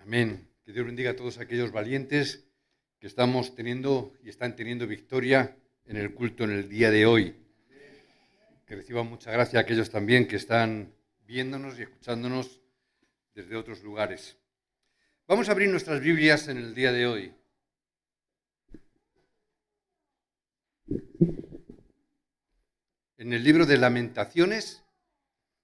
Amén. Que Dios bendiga a todos aquellos valientes que estamos teniendo y están teniendo victoria en el culto en el día de hoy. Que reciban mucha gracia a aquellos también que están viéndonos y escuchándonos desde otros lugares. Vamos a abrir nuestras Biblias en el día de hoy. En el libro de Lamentaciones,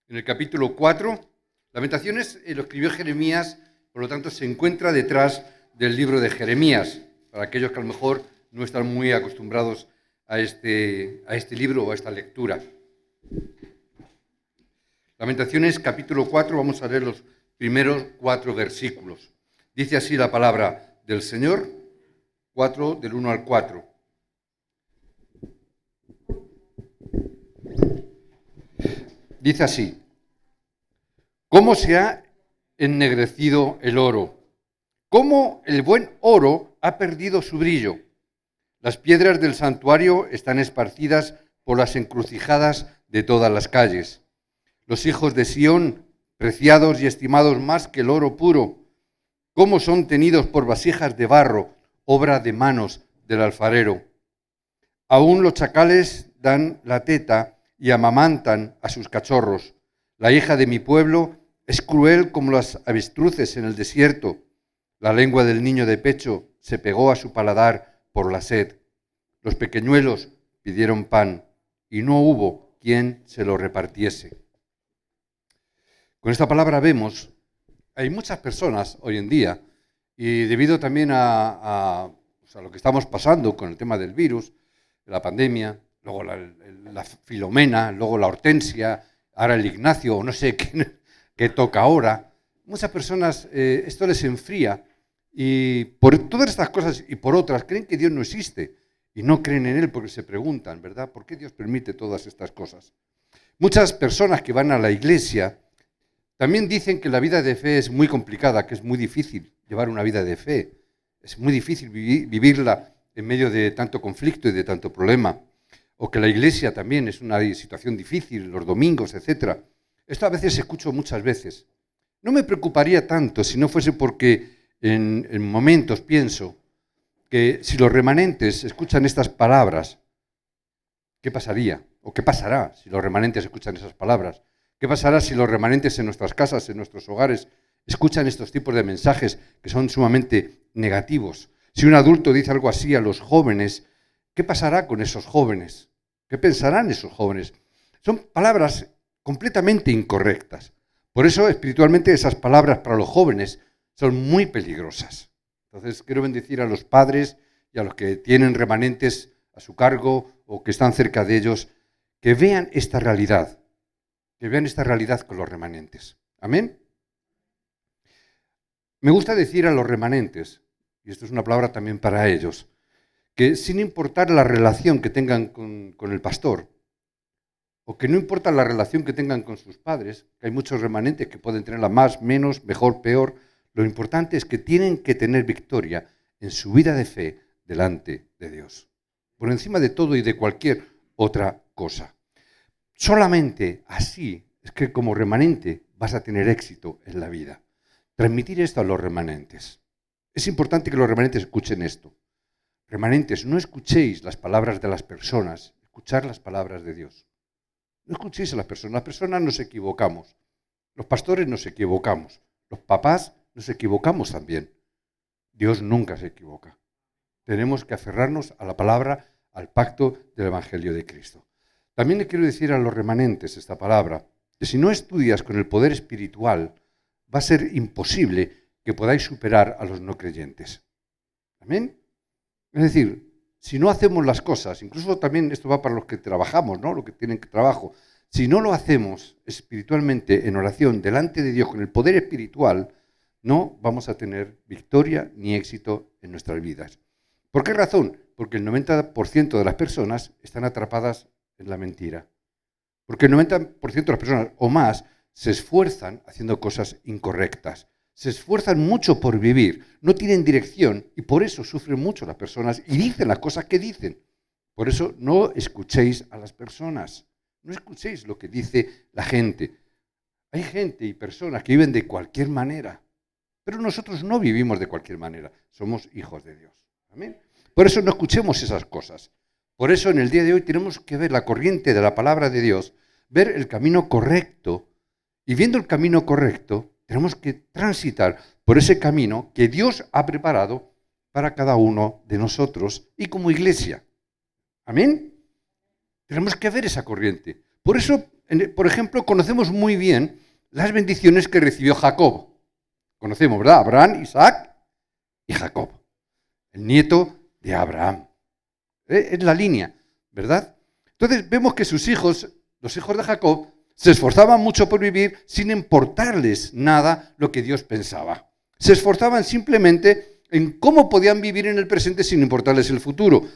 en el capítulo 4, Lamentaciones lo escribió Jeremías, por lo tanto se encuentra detrás del libro de Jeremías, para aquellos que a lo mejor no están muy acostumbrados a este libro o a esta lectura. Lamentaciones capítulo 4, vamos a leer los primeros 4 versículos. Dice así la palabra del Señor, 4 del 1 al 4. Dice así: ¿Cómo se ha ennegrecido el oro? ¿Cómo el buen oro ha perdido su brillo? Las piedras del santuario están esparcidas por las encrucijadas de todas las calles. Los hijos de Sión, preciados y estimados más que el oro puro, ¿cómo son tenidos por vasijas de barro, obra de manos del alfarero? Aún los chacales dan la teta y amamantan a sus cachorros. La hija de mi pueblo es cruel como las avestruces en el desierto. La lengua del niño de pecho se pegó a su paladar por la sed. Los pequeñuelos pidieron pan y no hubo quien se lo repartiese. Con esta palabra vemos, hay muchas personas hoy en día, y debido también a lo que estamos pasando con el tema del virus, la pandemia, luego la Filomena, luego la Hortensia, ahora el Ignacio, o no sé qué toca ahora. Muchas personas esto les enfría y por todas estas cosas y por otras creen que Dios no existe y no creen en Él porque se preguntan, ¿verdad? ¿Por qué Dios permite todas estas cosas? Muchas personas que van a la iglesia también dicen que la vida de fe es muy complicada, que es muy difícil llevar una vida de fe. Es muy difícil vivirla en medio de tanto conflicto y de tanto problema. O que la iglesia también es una situación difícil, los domingos, etc. Esto a veces escucho muchas veces. No me preocuparía tanto si no fuese porque en momentos pienso que si los remanentes escuchan estas palabras, ¿qué pasaría? ¿O qué pasará si los remanentes escuchan esas palabras? ¿Qué pasará si los remanentes en nuestras casas, en nuestros hogares, escuchan estos tipos de mensajes que son sumamente negativos? Si un adulto dice algo así a los jóvenes, ¿qué pasará con esos jóvenes? ¿Qué pensarán esos jóvenes? Son palabras completamente incorrectas. Por eso, espiritualmente, esas palabras para los jóvenes son muy peligrosas. Entonces, quiero bendecir a los padres y a los que tienen remanentes a su cargo o que están cerca de ellos, que vean esta realidad con los remanentes. ¿Amén? Me gusta decir a los remanentes, y esto es una palabra también para ellos, que sin importar la relación que tengan con el pastor, o que no importa la relación que tengan con sus padres, que hay muchos remanentes que pueden tenerla más, menos, mejor, peor, lo importante es que tienen que tener victoria en su vida de fe delante de Dios, por encima de todo y de cualquier otra cosa. Solamente así es que como remanente vas a tener éxito en la vida. Transmitir esto a los remanentes. Es importante que los remanentes escuchen esto. Remanentes, no escuchéis las palabras de las personas, escuchad las palabras de Dios. No escuchéis a las personas nos equivocamos. Los pastores nos equivocamos. Los papás nos equivocamos también. Dios nunca se equivoca. Tenemos que aferrarnos a la palabra, al pacto del Evangelio de Cristo. También le quiero decir a los remanentes esta palabra, que si no estudias con el poder espiritual, va a ser imposible que podáis superar a los no creyentes. ¿Amén? Es decir, si no hacemos las cosas, incluso también esto va para los que trabajamos, ¿no? Los que tienen trabajo, si no lo hacemos espiritualmente en oración delante de Dios con el poder espiritual, no vamos a tener victoria ni éxito en nuestras vidas. ¿Por qué razón? Porque el 90% de las personas están atrapadas en la mentira. Porque el 90% de las personas o más se esfuerzan haciendo cosas incorrectas. Se esfuerzan mucho por vivir, no tienen dirección y por eso sufren mucho las personas y dicen las cosas que dicen. Por eso no escuchéis a las personas, no escuchéis lo que dice la gente. Hay gente y personas que viven de cualquier manera. Pero nosotros no vivimos de cualquier manera, somos hijos de Dios. ¿Amén? Por eso no escuchemos esas cosas. Por eso en el día de hoy tenemos que ver la corriente de la palabra de Dios, ver el camino correcto, y viendo el camino correcto, tenemos que transitar por ese camino que Dios ha preparado para cada uno de nosotros y como iglesia. ¿Amén? Tenemos que ver esa corriente. Por eso, por ejemplo, conocemos muy bien las bendiciones que recibió Jacob. Conocemos, ¿verdad? Abraham, Isaac y Jacob, el nieto de Abraham. Es la línea, ¿verdad? Entonces vemos que sus hijos, los hijos de Jacob, se esforzaban mucho por vivir sin importarles nada lo que Dios pensaba. Se esforzaban simplemente en cómo podían vivir en el presente sin importarles el futuro.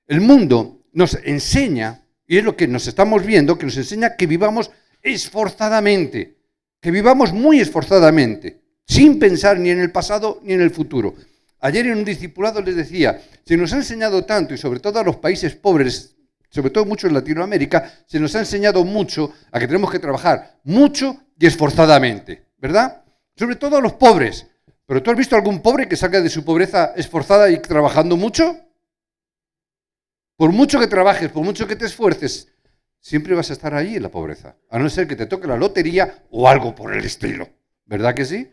El mundo nos enseña, y es lo que nos estamos viendo, que nos enseña que vivamos esforzadamente, que vivamos muy esforzadamente, sin pensar ni en el pasado ni en el futuro. Ayer en un discipulado les decía, se nos ha enseñado tanto, y sobre todo a los países pobres, sobre todo mucho en Latinoamérica, se nos ha enseñado mucho a que tenemos que trabajar mucho y esforzadamente, ¿verdad? Sobre todo a los pobres. ¿Pero tú has visto algún pobre que salga de su pobreza esforzada y trabajando mucho? Por mucho que trabajes, por mucho que te esfuerces, siempre vas a estar ahí en la pobreza, a no ser que te toque la lotería o algo por el estilo, ¿verdad que sí?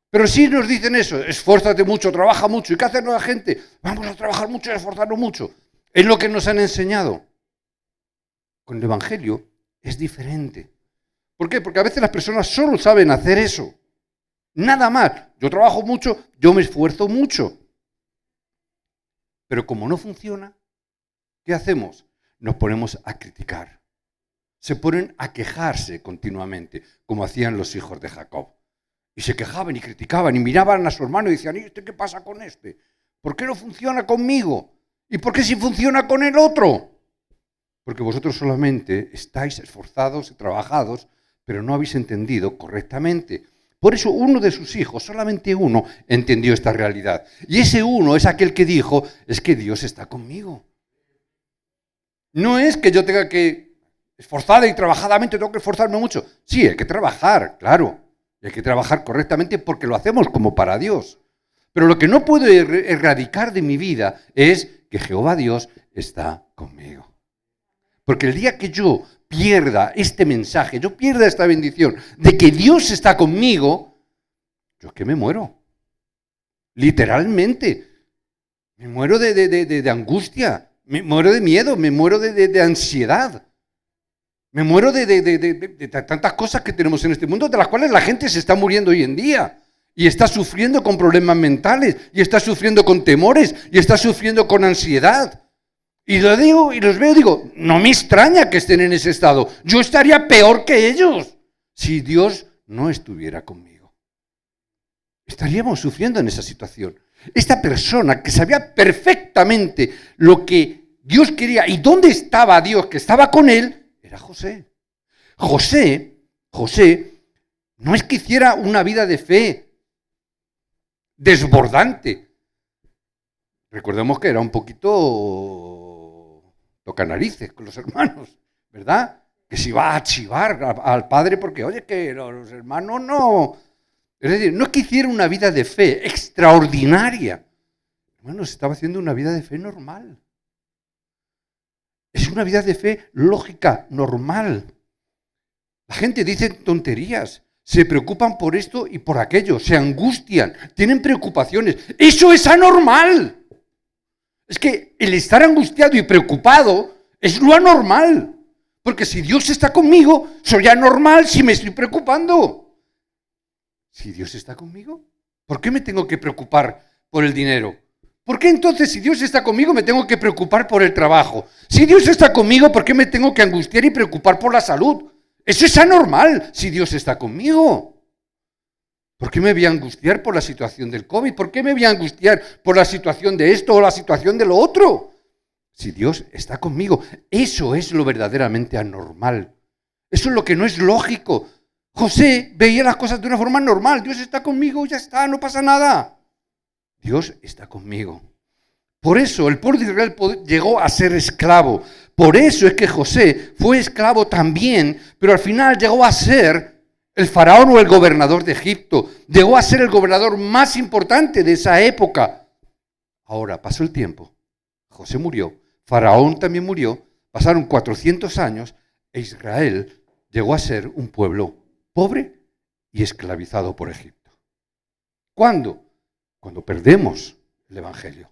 Pero sí nos dicen eso, esfuérzate mucho, trabaja mucho. ¿Y qué hace la gente? Vamos a trabajar mucho y a esforzarnos mucho. Es lo que nos han enseñado. Con el Evangelio es diferente. ¿Por qué? Porque a veces las personas solo saben hacer eso. Nada más. Yo trabajo mucho, yo me esfuerzo mucho. Pero como no funciona, ¿qué hacemos? Nos ponemos a criticar. Se ponen a quejarse continuamente, como hacían los hijos de Jacob. Y se quejaban y criticaban y miraban a su hermano y decían, ¿y este qué pasa con este? ¿Por qué no funciona conmigo? ¿Y por qué sí funciona con el otro? Porque vosotros solamente estáis esforzados y trabajados, pero no habéis entendido correctamente. Por eso uno de sus hijos, solamente uno, entendió esta realidad. Y ese uno es aquel que dijo, es que Dios está conmigo. No es que yo tenga que esforzada y trabajadamente, tengo que esforzarme mucho. Sí, hay que trabajar, claro. Y hay que trabajar correctamente porque lo hacemos como para Dios. Pero lo que no puedo erradicar de mi vida es que Jehová Dios está conmigo. Porque el día que yo pierda este mensaje, yo pierda esta bendición de que Dios está conmigo, yo es que me muero. Literalmente. Me muero de angustia, me muero de miedo, me muero de ansiedad. Me muero de tantas cosas que tenemos en este mundo, de las cuales la gente se está muriendo hoy en día. Y está sufriendo con problemas mentales, y está sufriendo con temores, y está sufriendo con ansiedad. Y lo digo, y los veo, digo, no me extraña que estén en ese estado. Yo estaría peor que ellos si Dios no estuviera conmigo. Estaríamos sufriendo en esa situación. Esta persona que sabía perfectamente lo que Dios quería y dónde estaba Dios, que estaba con él, era José. José no es que hiciera una vida de fe desbordante. Recordemos que era un poquito tocanarices con los hermanos, ¿verdad? Que se iba a chivar al padre porque, oye, que los hermanos no. Es decir, no es que hiciera una vida de fe extraordinaria. Hermanos, estaba haciendo una vida de fe normal. Es una vida de fe lógica, normal. La gente dice tonterías, se preocupan por esto y por aquello, se angustian, tienen preocupaciones. ¡Eso es anormal! Es que el estar angustiado y preocupado es lo anormal. Porque si Dios está conmigo, soy anormal si me estoy preocupando. Si Dios está conmigo, ¿por qué me tengo que preocupar por el dinero? ¿Por qué entonces, si Dios está conmigo, me tengo que preocupar por el trabajo? Si Dios está conmigo, ¿por qué me tengo que angustiar y preocupar por la salud? Eso es anormal si Dios está conmigo. ¿Por qué me voy a angustiar por la situación del COVID? ¿Por qué me voy a angustiar por la situación de esto o la situación de lo otro? Si Dios está conmigo, eso es lo verdaderamente anormal. Eso es lo que no es lógico. José veía las cosas de una forma normal. Dios está conmigo, ya está, no pasa nada. Dios está conmigo. Por eso el pueblo de Israel llegó a ser esclavo. Por eso es que José fue esclavo también, pero al final llegó a ser el faraón o el gobernador de Egipto. Llegó a ser el gobernador más importante de esa época. Ahora, pasó el tiempo. José murió, Faraón también murió, pasaron 400 años e Israel llegó a ser un pueblo pobre y esclavizado por Egipto. ¿Cuándo? Cuando perdemos el Evangelio.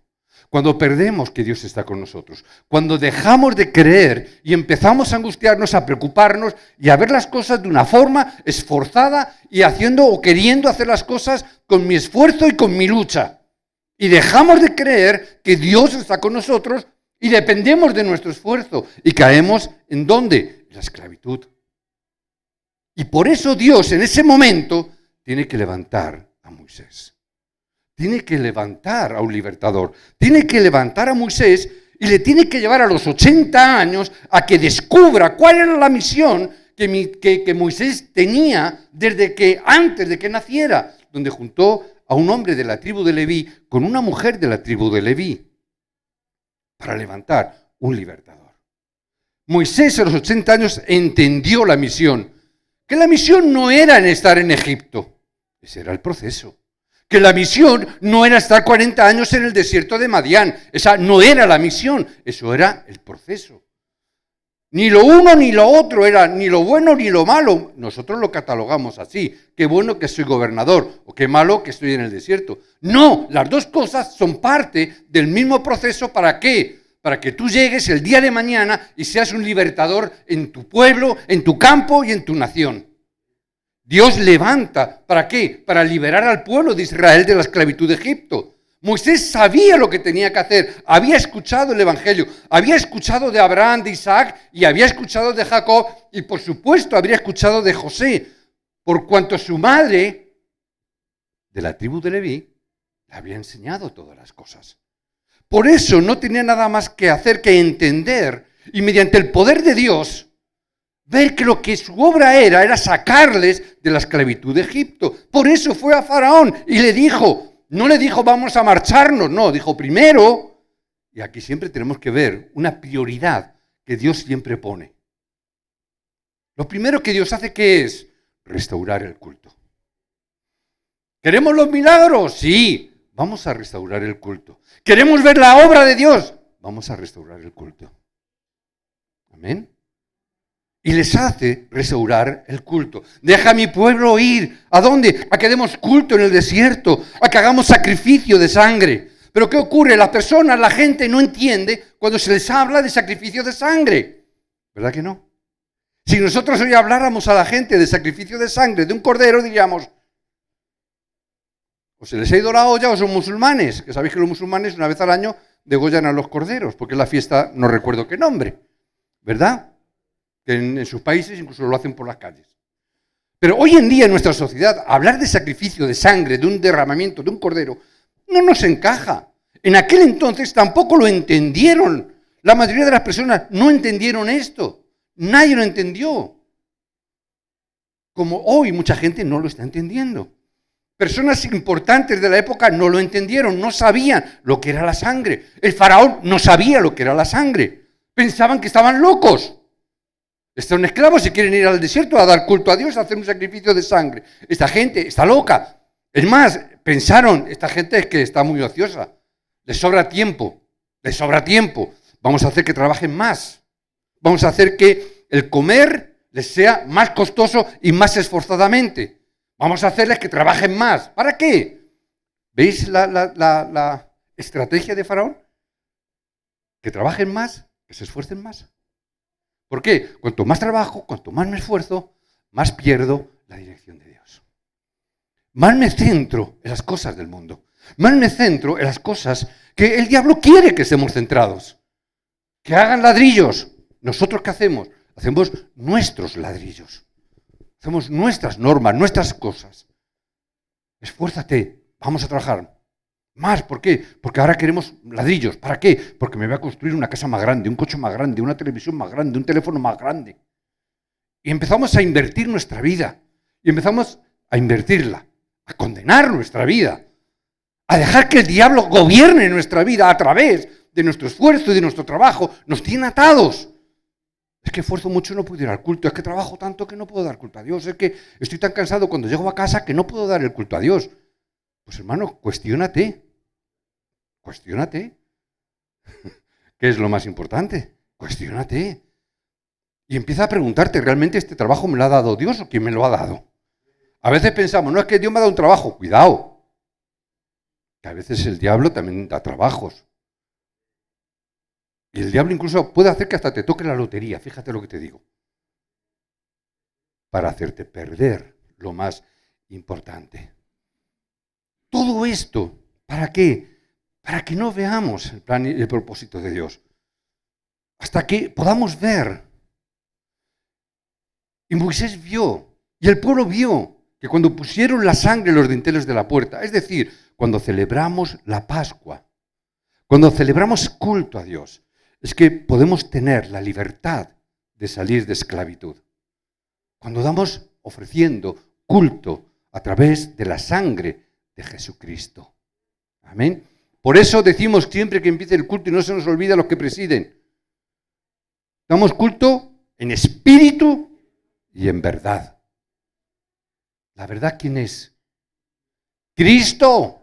Cuando perdemos que Dios está con nosotros, cuando dejamos de creer y empezamos a angustiarnos, a preocuparnos y a ver las cosas de una forma esforzada y haciendo o queriendo hacer las cosas con mi esfuerzo y con mi lucha. Y dejamos de creer que Dios está con nosotros y dependemos de nuestro esfuerzo. Y caemos ¿en dónde? En la esclavitud. Y por eso Dios en ese momento tiene que levantar a Moisés. Tiene que levantar a un libertador, tiene que levantar a Moisés y le tiene que llevar a los 80 años a que descubra cuál era la misión que Moisés tenía desde que antes de que naciera, donde juntó a un hombre de la tribu de Leví con una mujer de la tribu de Leví para levantar un libertador. Moisés a los 80 años entendió la misión, que la misión no era en estar en Egipto, ese era el proceso. Que la misión no era estar 40 años en el desierto de Madián. Esa no era la misión, eso era el proceso. Ni lo uno ni lo otro era ni lo bueno ni lo malo. Nosotros lo catalogamos así. Qué bueno que soy gobernador o qué malo que estoy en el desierto. No, las dos cosas son parte del mismo proceso. ¿Para qué? Para que tú llegues el día de mañana y seas un libertador en tu pueblo, en tu campo y en tu nación. Dios levanta, ¿para qué? Para liberar al pueblo de Israel de la esclavitud de Egipto. Moisés sabía lo que tenía que hacer, había escuchado el Evangelio, había escuchado de Abraham, de Isaac y había escuchado de Jacob y por supuesto habría escuchado de José, por cuanto su madre, de la tribu de Leví, le había enseñado todas las cosas. Por eso no tenía nada más que hacer que entender y mediante el poder de Dios, ver que lo que su obra era sacarles de la esclavitud de Egipto. Por eso fue a Faraón y le dijo, no le dijo vamos a marcharnos, no, dijo primero, y aquí siempre tenemos que ver una prioridad que Dios siempre pone. Lo primero que Dios hace, ¿qué es? Restaurar el culto. ¿Queremos los milagros? Sí, vamos a restaurar el culto. ¿Queremos ver la obra de Dios? Vamos a restaurar el culto. Amén. Y les hace restaurar el culto. Deja a mi pueblo ir. ¿A dónde? A que demos culto en el desierto. A que hagamos sacrificio de sangre. Pero ¿qué ocurre? Las personas, la gente no entiende cuando se les habla de sacrificio de sangre. ¿Verdad que no? Si nosotros hoy habláramos a la gente de sacrificio de sangre de un cordero, diríamos, o se les ha ido la olla o son musulmanes. Que sabéis que los musulmanes una vez al año degollan a los corderos, porque es la fiesta, no recuerdo qué nombre. ¿Verdad? Que en sus países incluso lo hacen por las calles. Pero hoy en día en nuestra sociedad, hablar de sacrificio de sangre, de un derramamiento, de un cordero, no nos encaja. En aquel entonces tampoco lo entendieron. La mayoría de las personas no entendieron esto. Nadie lo entendió. Como hoy mucha gente no lo está entendiendo. Personas importantes de la época no lo entendieron, no sabían lo que era la sangre. El faraón no sabía lo que era la sangre. Pensaban que estaban locos. Están esclavos y quieren ir al desierto a dar culto a Dios, a hacer un sacrificio de sangre. Esta gente está loca. Es más, pensaron, esta gente es que está muy ociosa. Les sobra tiempo. Vamos a hacer que trabajen más. Vamos a hacer que el comer les sea más costoso y más esforzadamente. Vamos a hacerles que trabajen más. ¿Para qué? ¿Veis la estrategia de Faraón? Que trabajen más, que se esfuercen más. ¿Por qué? Cuanto más trabajo, cuanto más me esfuerzo, más pierdo la dirección de Dios. Más me centro en las cosas del mundo. Más me centro en las cosas que el diablo quiere que estemos centrados. Que hagan ladrillos. ¿Nosotros qué hacemos? Hacemos nuestros ladrillos. Hacemos nuestras normas, nuestras cosas. Esfuérzate, vamos a trabajar. Más, ¿por qué? Porque ahora queremos ladrillos. ¿Para qué? Porque me voy a construir una casa más grande, un coche más grande, una televisión más grande, un teléfono más grande. Y empezamos a invertir nuestra vida. Y empezamos a invertirla, a condenar nuestra vida, a dejar que el diablo gobierne nuestra vida a través de nuestro esfuerzo y de nuestro trabajo. Nos tiene atados. Es que esfuerzo mucho y no puedo ir al culto. Es que trabajo tanto que no puedo dar culto a Dios. Es que estoy tan cansado cuando llego a casa que no puedo dar el culto a Dios. Pues hermano, cuestiónate. Cuestiónate. ¿Qué es lo más importante? Cuestiónate. Y empieza a preguntarte, ¿realmente este trabajo me lo ha dado Dios o quién me lo ha dado? A veces pensamos, no es que Dios me ha dado un trabajo. Cuidado. Que a veces el diablo también da trabajos. Y el diablo incluso puede hacer que hasta te toque la lotería, fíjate lo que te digo, para hacerte perder lo más importante. Todo esto, ¿para qué? Para que no veamos el plan y el propósito de Dios. Hasta que podamos ver. Y Moisés vio, y el pueblo vio, que cuando pusieron la sangre en los dinteles de la puerta, es decir, cuando celebramos la Pascua, cuando celebramos culto a Dios, es que podemos tener la libertad de salir de esclavitud. Cuando damos ofreciendo culto a través de la sangre de Jesucristo. Amén. Por eso decimos siempre que empiece el culto y no se nos olvida los que presiden. Damos culto en espíritu y en verdad. ¿La verdad quién es? Cristo.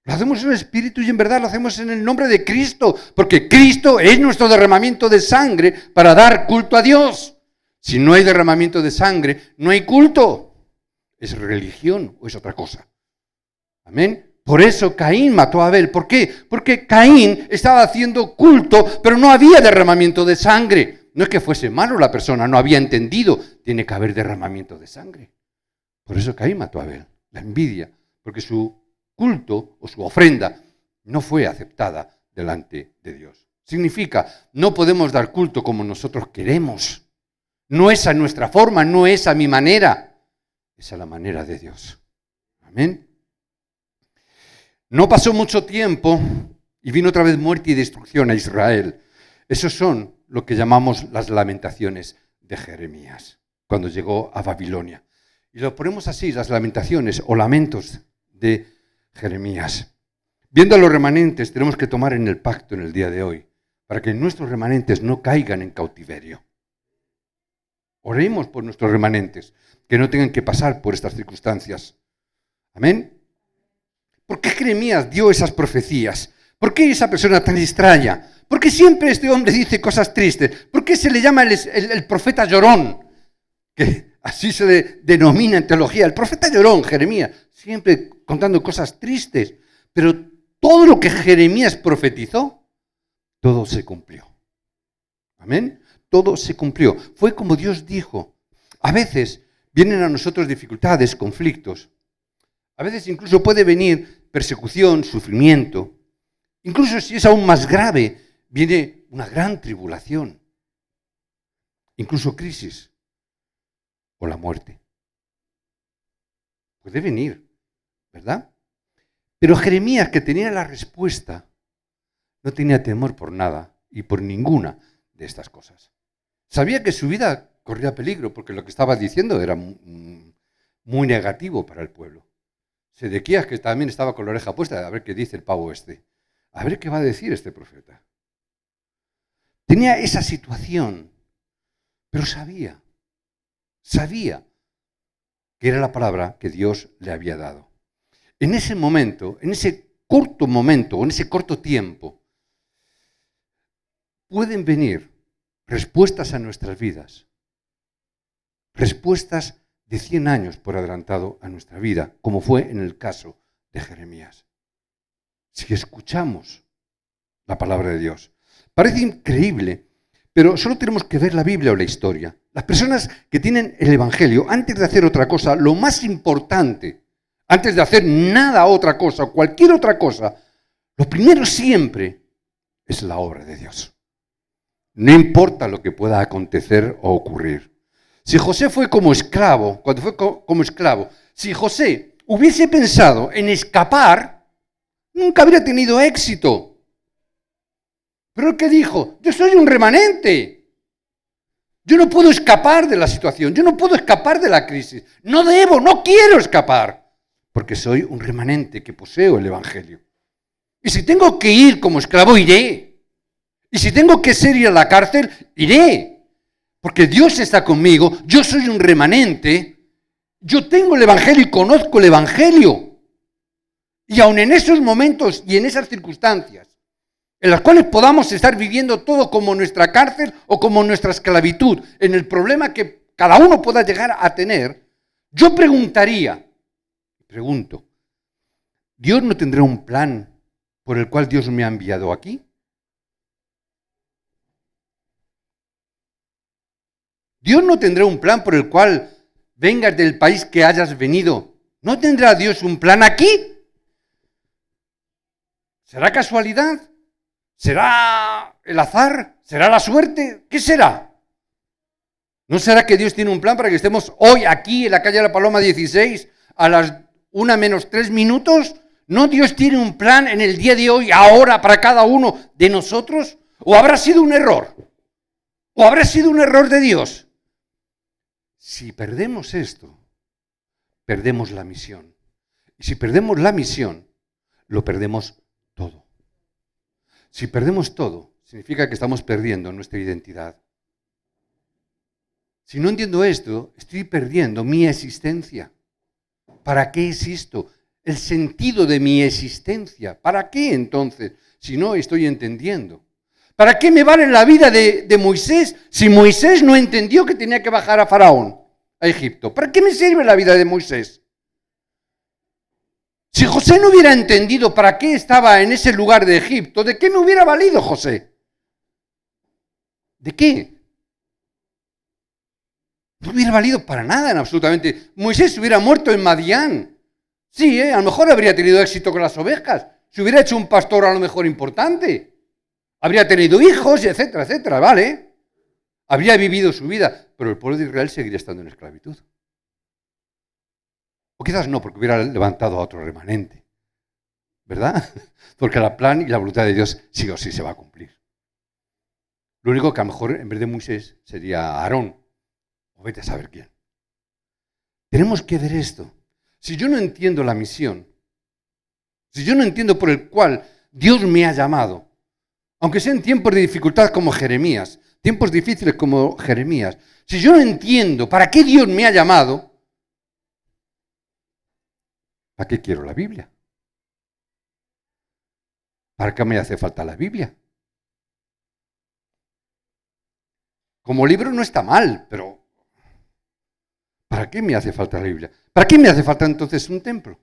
Lo hacemos en espíritu y en verdad lo hacemos en el nombre de Cristo, porque Cristo es nuestro derramamiento de sangre para dar culto a Dios. Si no hay derramamiento de sangre, no hay culto. ¿Es religión o es otra cosa? Amén. Por eso Caín mató a Abel. ¿Por qué? Porque Caín estaba haciendo culto, pero no había derramamiento de sangre. No es que fuese malo la persona, no había entendido. Tiene que haber derramamiento de sangre. Por eso Caín mató a Abel. La envidia, porque su culto o su ofrenda no fue aceptada delante de Dios. Significa, no podemos dar culto como nosotros queremos. No es a nuestra forma, no es a mi manera. Es a la manera de Dios. Amén. No pasó mucho tiempo y vino otra vez muerte y destrucción a Israel. Esos son lo que llamamos las lamentaciones de Jeremías, cuando llegó a Babilonia. Y lo ponemos así, las lamentaciones o lamentos de Jeremías. Viendo a los remanentes, tenemos que tomar en el pacto en el día de hoy, para que nuestros remanentes no caigan en cautiverio. Oremos por nuestros remanentes, que no tengan que pasar por estas circunstancias. Amén. ¿Por qué Jeremías dio esas profecías? ¿Por qué esa persona tan extraña? ¿Por qué siempre este hombre dice cosas tristes? ¿Por qué se le llama el profeta llorón? Que así se le denomina en teología. El profeta llorón, Jeremías, siempre contando cosas tristes. Pero todo lo que Jeremías profetizó, todo se cumplió. Amén. Todo se cumplió. Fue como Dios dijo. A veces vienen a nosotros dificultades, conflictos. A veces incluso puede venir persecución, sufrimiento. Incluso si es aún más grave, viene una gran tribulación. Incluso crisis o la muerte. Puede venir, ¿verdad? Pero Jeremías, que tenía la respuesta, no tenía temor por nada y por ninguna de estas cosas. Sabía que su vida corría peligro porque lo que estaba diciendo era muy negativo para el pueblo. Sedequías, que también estaba con la oreja puesta, a ver qué dice el pavo este. A ver qué va a decir este profeta. Tenía esa situación, pero sabía que era la palabra que Dios le había dado. En ese momento, en ese corto momento, en ese corto tiempo, pueden venir respuestas a nuestras vidas, respuestas de 100 años por adelantado a nuestra vida, como fue en el caso de Jeremías. Si escuchamos la palabra de Dios. Parece increíble, pero solo tenemos que ver la Biblia o la historia. Las personas que tienen el Evangelio, antes de hacer otra cosa, lo más importante, antes de hacer nada otra cosa, cualquier otra cosa, lo primero siempre es la obra de Dios. No importa lo que pueda acontecer o ocurrir. Si José fue como esclavo, cuando fue como esclavo, si José hubiese pensado en escapar, nunca habría tenido éxito. Pero el que dijo, yo soy un remanente. Yo no puedo escapar de la situación, yo no puedo escapar de la crisis. No debo, no quiero escapar, porque soy un remanente que poseo el Evangelio. Y si tengo que ir como esclavo, iré. Y si tengo que ir a la cárcel, iré. Porque Dios está conmigo, yo soy un remanente, yo tengo el Evangelio y conozco el Evangelio. Y aun en esos momentos y en esas circunstancias, en las cuales podamos estar viviendo todo como nuestra cárcel o como nuestra esclavitud, en el problema que cada uno pueda llegar a tener, yo pregunto, ¿Dios no tendrá un plan por el cual Dios me ha enviado aquí? ¿Dios no tendrá un plan por el cual vengas del país que hayas venido? ¿No tendrá Dios un plan aquí? ¿Será casualidad? ¿Será el azar? ¿Será la suerte? ¿Qué será? ¿No será que Dios tiene un plan para que estemos hoy aquí en la calle de la Paloma 16 a las 1:03? ¿No Dios tiene un plan en el día de hoy, ahora, para cada uno de nosotros? ¿O habrá sido un error? ¿O habrá sido un error de Dios? Si perdemos esto, perdemos la misión. Y si perdemos la misión, lo perdemos todo. Si perdemos todo, significa que estamos perdiendo nuestra identidad. Si no entiendo esto, estoy perdiendo mi existencia. ¿Para qué existo? El sentido de mi existencia. ¿Para qué entonces? Si no estoy entendiendo. ¿Para qué me vale la vida de Moisés si Moisés no entendió que tenía que bajar a Faraón, a Egipto? ¿Para qué me sirve la vida de Moisés? Si José no hubiera entendido para qué estaba en ese lugar de Egipto, ¿de qué me hubiera valido José? ¿De qué? No hubiera valido para nada, absolutamente. Moisés hubiera muerto en Madián. Sí, a lo mejor habría tenido éxito con las ovejas. Se hubiera hecho un pastor a lo mejor importante. Habría tenido hijos, etcétera, etcétera, ¿vale? Habría vivido su vida, pero el pueblo de Israel seguiría estando en esclavitud. O quizás no, porque hubiera levantado a otro remanente, ¿verdad? Porque el plan y la voluntad de Dios sí o sí se va a cumplir. Lo único que a lo mejor en vez de Moisés sería Aarón, o vete a saber quién. Tenemos que ver esto. Si yo no entiendo la misión, si yo no entiendo por el cual Dios me ha llamado, aunque sean tiempos de dificultad como Jeremías, tiempos difíciles como Jeremías, si yo no entiendo para qué Dios me ha llamado, ¿para qué quiero la Biblia? ¿Para qué me hace falta la Biblia? Como libro no está mal, pero ¿para qué me hace falta la Biblia? ¿Para qué me hace falta entonces un templo?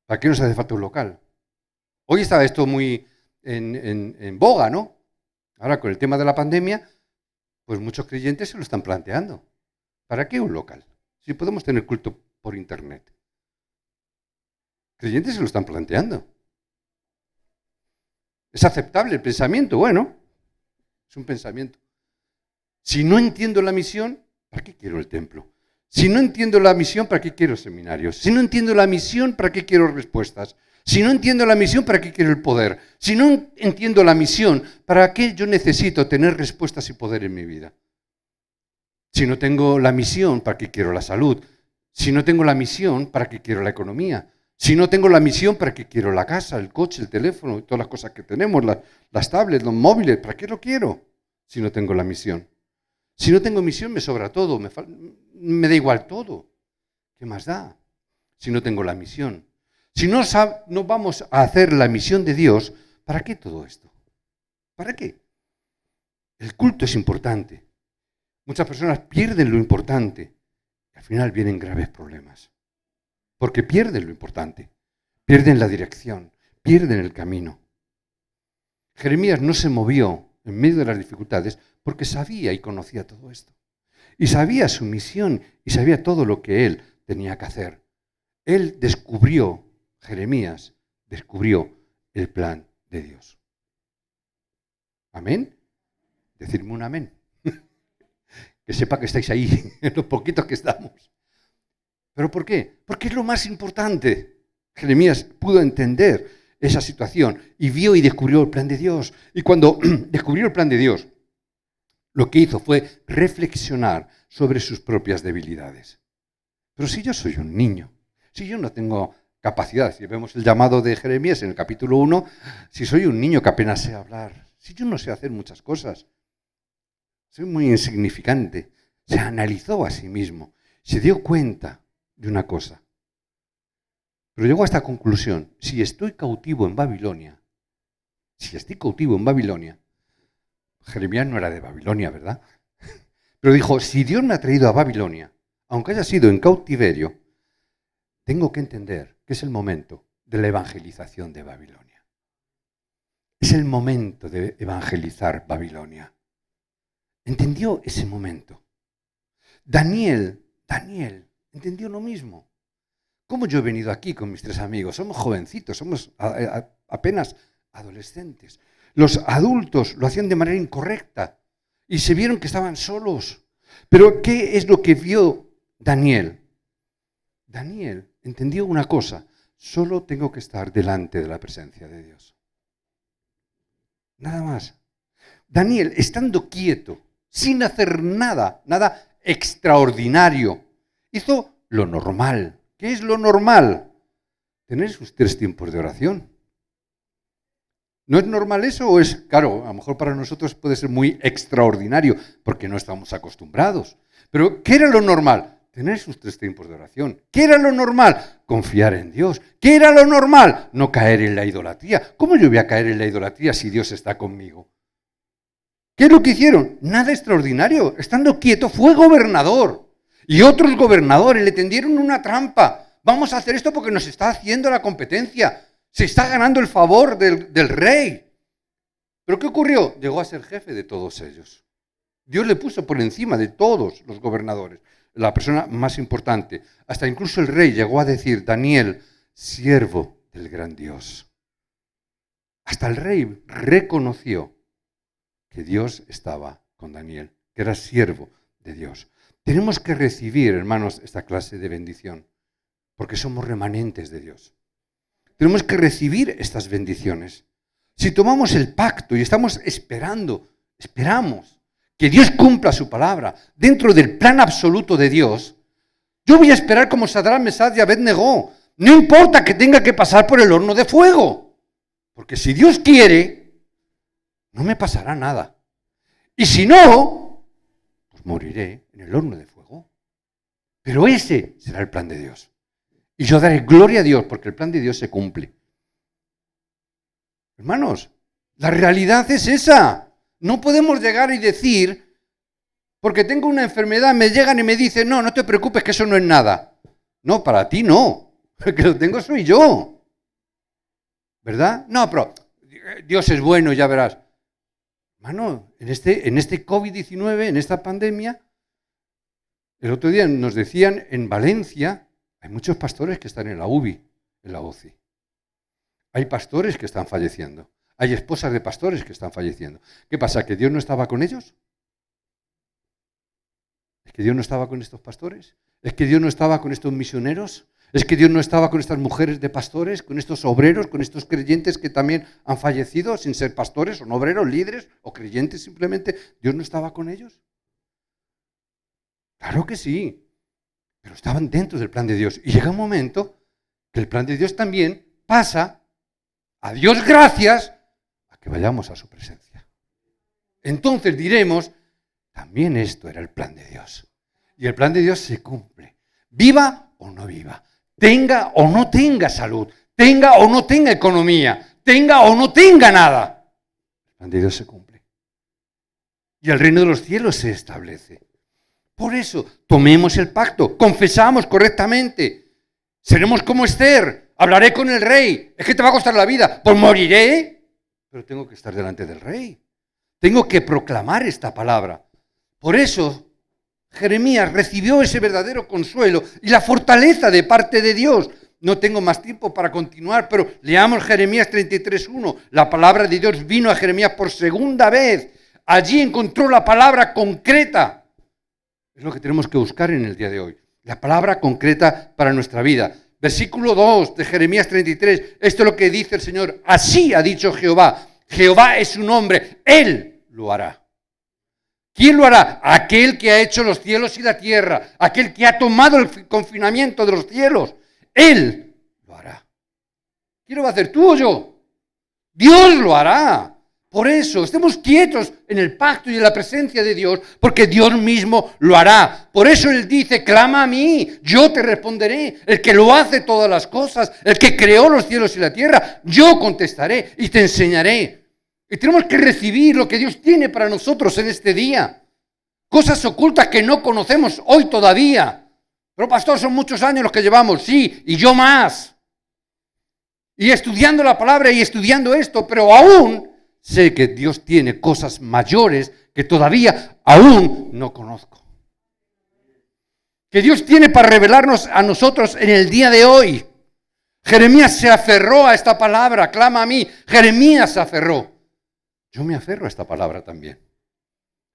¿Para qué nos hace falta un local? Hoy está esto muy en boga, ¿no? Ahora con el tema de la pandemia, pues muchos creyentes se lo están planteando. ¿Para qué un local? Si podemos tener culto por internet. Creyentes se lo están planteando. ¿Es aceptable el pensamiento? Bueno, es un pensamiento. Si no entiendo la misión, ¿para qué quiero el templo? Si no entiendo la misión, ¿para qué quiero seminarios? Si no entiendo la misión, ¿para qué quiero respuestas? Si no entiendo la misión, ¿para qué quiero el poder? Si no entiendo la misión, ¿para qué yo necesito tener respuestas y poder en mi vida? Si no tengo la misión, ¿para qué quiero la salud? Si no tengo la misión, ¿para qué quiero la economía? Si no tengo la misión, ¿para qué quiero la casa, el coche, el teléfono, todas las cosas que tenemos, las tablets, los móviles? ¿Para qué lo quiero si no tengo la misión? Si no tengo misión, me sobra todo, me da igual todo. ¿Qué más da si no tengo la misión? Si no vamos a hacer la misión de Dios, ¿para qué todo esto? ¿Para qué? El culto es importante. Muchas personas pierden lo importante y al final vienen graves problemas. Porque pierden lo importante, pierden la dirección, pierden el camino. Jeremías no se movió en medio de las dificultades porque sabía y conocía todo esto. Y sabía su misión y sabía todo lo que él tenía que hacer. Él descubrió, Jeremías descubrió el plan de Dios. ¿Amén? Decidme un amén. Que sepa que estáis ahí, en los poquitos que estamos. ¿Pero por qué? Porque es lo más importante. Jeremías pudo entender esa situación y vio y descubrió el plan de Dios. Y cuando descubrió el plan de Dios, lo que hizo fue reflexionar sobre sus propias debilidades. Pero si yo soy un niño, si yo no tengo capacidad, si vemos el llamado de Jeremías en el capítulo 1, si soy un niño que apenas sé hablar, si yo no sé hacer muchas cosas, soy muy insignificante. Se analizó a sí mismo, se dio cuenta de una cosa. Pero llegó a esta conclusión: si estoy cautivo en Babilonia, Jeremías no era de Babilonia, ¿verdad? Pero dijo, si Dios me ha traído a Babilonia, aunque haya sido en cautiverio, tengo que entender que es el momento de la evangelización de Babilonia. Es el momento de evangelizar Babilonia. Entendió ese momento. Daniel, entendió lo mismo. ¿Cómo yo he venido aquí con mis 3 amigos? Somos jovencitos, somos apenas adolescentes. Los adultos lo hacían de manera incorrecta y se vieron que estaban solos. Pero ¿qué es lo que vio Daniel? Daniel entendió una cosa: solo tengo que estar delante de la presencia de Dios. Nada más. Daniel, estando quieto, sin hacer nada extraordinario, hizo lo normal. ¿Qué es lo normal? Tener sus 3 tiempos de oración. ¿No es normal eso o es, claro, a lo mejor para nosotros puede ser muy extraordinario porque no estamos acostumbrados? Pero ¿qué era lo normal? Tener sus 3 tiempos de oración. ¿Qué era lo normal? Confiar en Dios. ¿Qué era lo normal? No caer en la idolatría. ¿Cómo yo voy a caer en la idolatría si Dios está conmigo? ¿Qué es lo que hicieron? Nada extraordinario. Estando quieto, fue gobernador. Y otros gobernadores le tendieron una trampa. Vamos a hacer esto porque nos está haciendo la competencia. Se está ganando el favor del rey. ¿Pero qué ocurrió? Llegó a ser jefe de todos ellos. Dios le puso por encima de todos los gobernadores, la persona más importante. Hasta incluso el rey llegó a decir, Daniel, siervo del gran Dios. Hasta el rey reconoció que Dios estaba con Daniel, que era siervo de Dios. Tenemos que recibir, hermanos, esta clase de bendición, porque somos remanentes de Dios. Tenemos que recibir estas bendiciones. Si tomamos el pacto y estamos esperamos que Dios cumpla su palabra dentro del plan absoluto de Dios, yo voy a esperar como Sadrach, Mesach y Abed-Negó. No importa que tenga que pasar por el horno de fuego, porque si Dios quiere, no me pasará nada. Y si no, pues moriré en el horno de fuego. Pero ese será el plan de Dios. Y yo daré gloria a Dios porque el plan de Dios se cumple. Hermanos, la realidad es esa. No podemos llegar y decir, porque tengo una enfermedad, me llegan y me dicen, no te preocupes que eso no es nada. No, para ti no. El que lo tengo soy yo. ¿Verdad? No, pero Dios es bueno, ya verás. Hermano, en este COVID-19, en esta pandemia, el otro día nos decían en Valencia, hay muchos pastores que están en la UBI, en la UCI. Hay pastores que están falleciendo. Hay esposas de pastores que están falleciendo. ¿Qué pasa? ¿Que Dios no estaba con ellos? ¿Es que Dios no estaba con estos pastores? ¿Es que Dios no estaba con estos misioneros? ¿Es que Dios no estaba con estas mujeres de pastores, con estos obreros, con estos creyentes que también han fallecido sin ser pastores, o obreros, líderes, o creyentes simplemente? ¿Dios no estaba con ellos? Claro que sí. Pero estaban dentro del plan de Dios. Y llega un momento que el plan de Dios también pasa, a Dios gracias, a que vayamos a su presencia. Entonces diremos, también esto era el plan de Dios. Y el plan de Dios se cumple. Viva o no viva. Tenga o no tenga salud. Tenga o no tenga economía. Tenga o no tenga nada. El plan de Dios se cumple. Y el reino de los cielos se establece. Por eso, tomemos el pacto, confesamos correctamente, seremos como Esther, hablaré con el rey, es que te va a costar la vida, pues moriré, pero tengo que estar delante del rey, tengo que proclamar esta palabra. Por eso, Jeremías recibió ese verdadero consuelo y la fortaleza de parte de Dios. No tengo más tiempo para continuar, pero leamos Jeremías 33:1, la palabra de Dios vino a Jeremías por segunda vez, allí encontró la palabra concreta. Es lo que tenemos que buscar en el día de hoy. La palabra concreta para nuestra vida. Versículo 2 de Jeremías 33. Esto es lo que dice el Señor. Así ha dicho Jehová. Jehová es su nombre. Él lo hará. ¿Quién lo hará? Aquel que ha hecho los cielos y la tierra. Aquel que ha tomado el confinamiento de los cielos. Él lo hará. ¿Quién lo va a hacer? ¿Tú o yo? Dios lo hará. Por eso, estemos quietos en el pacto y en la presencia de Dios, porque Dios mismo lo hará. Por eso Él dice, clama a mí, yo te responderé. El que lo hace todas las cosas, el que creó los cielos y la tierra, yo contestaré y te enseñaré. Y tenemos que recibir lo que Dios tiene para nosotros en este día. Cosas ocultas que no conocemos hoy todavía. Pero pastor, son muchos años los que llevamos, sí, y yo más. Y estudiando la palabra y estudiando esto, pero aún sé que Dios tiene cosas mayores que todavía aún no conozco. Que Dios tiene para revelarnos a nosotros en el día de hoy. Jeremías se aferró a esta palabra, clama a mí. Jeremías se aferró. Yo me aferro a esta palabra también.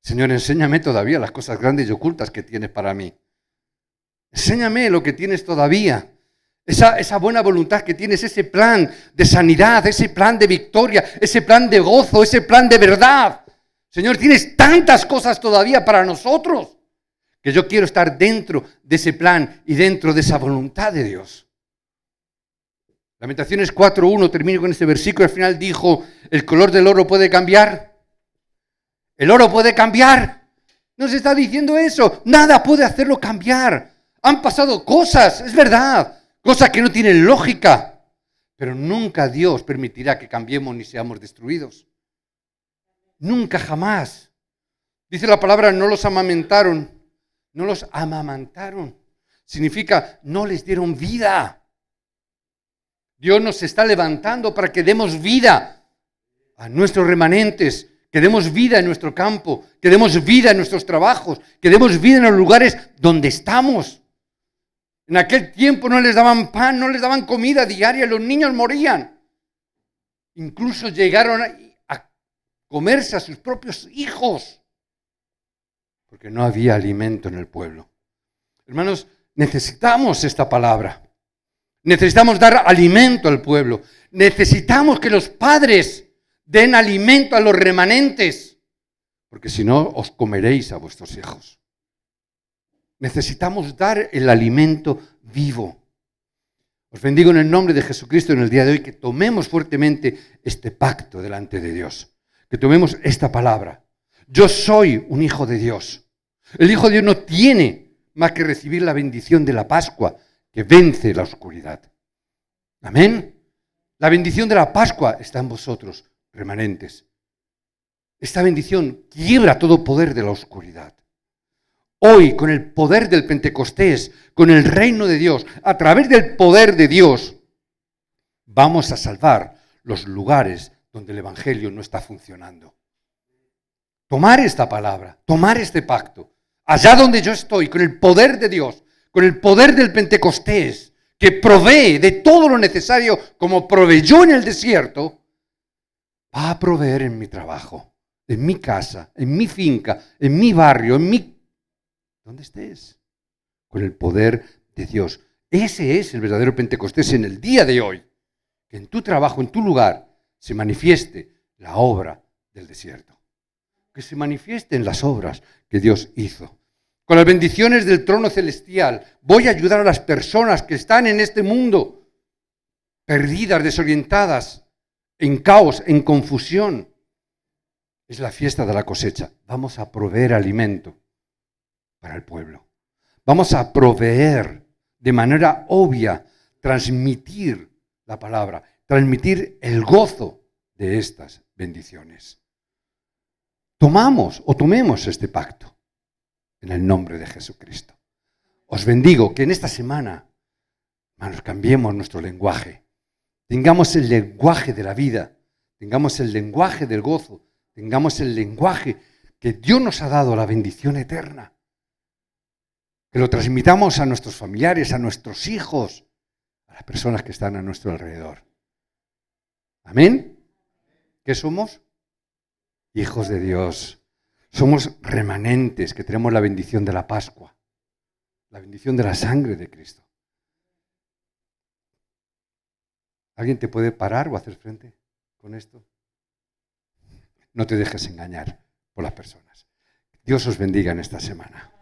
Señor, enséñame todavía las cosas grandes y ocultas que tienes para mí. Enséñame lo que tienes todavía. Esa buena voluntad que tienes, ese plan de sanidad, ese plan de victoria, ese plan de gozo, ese plan de verdad. Señor, tienes tantas cosas todavía para nosotros que yo quiero estar dentro de ese plan y dentro de esa voluntad de Dios. Lamentaciones 4:1, termino con este versículo, al final dijo, ¿el color del oro puede cambiar? ¿El oro puede cambiar? Nos está diciendo eso, nada puede hacerlo cambiar. Han pasado cosas, es verdad. Cosas que no tienen lógica, pero nunca Dios permitirá que cambiemos ni seamos destruidos. Nunca, jamás. Dice la palabra, no los amamantaron. Significa, no les dieron vida. Dios nos está levantando para que demos vida a nuestros remanentes, que demos vida en nuestro campo, que demos vida en nuestros trabajos, que demos vida en los lugares donde estamos. En aquel tiempo no les daban pan, no les daban comida diaria, los niños morían. Incluso llegaron a comerse a sus propios hijos, porque no había alimento en el pueblo. Hermanos, necesitamos esta palabra. Necesitamos dar alimento al pueblo. Necesitamos que los padres den alimento a los remanentes, porque si no, os comeréis a vuestros hijos. Necesitamos dar el alimento vivo. Os bendigo en el nombre de Jesucristo en el día de hoy, que tomemos fuertemente este pacto delante de Dios, que tomemos esta palabra. Yo soy un hijo de Dios. El hijo de Dios no tiene más que recibir la bendición de la Pascua, que vence la oscuridad. Amén. La bendición de la Pascua está en vosotros, remanentes. Esta bendición quiebra todo poder de la oscuridad. Hoy, con el poder del Pentecostés, con el reino de Dios, a través del poder de Dios, vamos a salvar los lugares donde el Evangelio no está funcionando. Tomar esta palabra, tomar este pacto, allá donde yo estoy, con el poder de Dios, con el poder del Pentecostés, que provee de todo lo necesario como proveyó en el desierto, va a proveer en mi trabajo, en mi casa, en mi finca, en mi barrio, donde estés, con el poder de Dios. Ese es el verdadero Pentecostés en el día de hoy. Que en tu trabajo, en tu lugar, se manifieste la obra del desierto. Que se manifiesten las obras que Dios hizo. Con las bendiciones del trono celestial, voy a ayudar a las personas que están en este mundo, perdidas, desorientadas, en caos, en confusión. Es la fiesta de la cosecha. Vamos a proveer alimento para el pueblo. Vamos a proveer de manera obvia, transmitir la palabra, transmitir el gozo de estas bendiciones. Tomemos este pacto en el nombre de Jesucristo. Os bendigo que en esta semana, hermanos, cambiemos nuestro lenguaje. Tengamos el lenguaje de la vida, tengamos el lenguaje del gozo, tengamos el lenguaje que Dios nos ha dado, la bendición eterna. Que lo transmitamos a nuestros familiares, a nuestros hijos, a las personas que están a nuestro alrededor. ¿Amén? ¿Qué somos? Hijos de Dios. Somos remanentes que tenemos la bendición de la Pascua, la bendición de la sangre de Cristo. ¿Alguien te puede parar o hacer frente con esto? No te dejes engañar por las personas. Dios os bendiga en esta semana.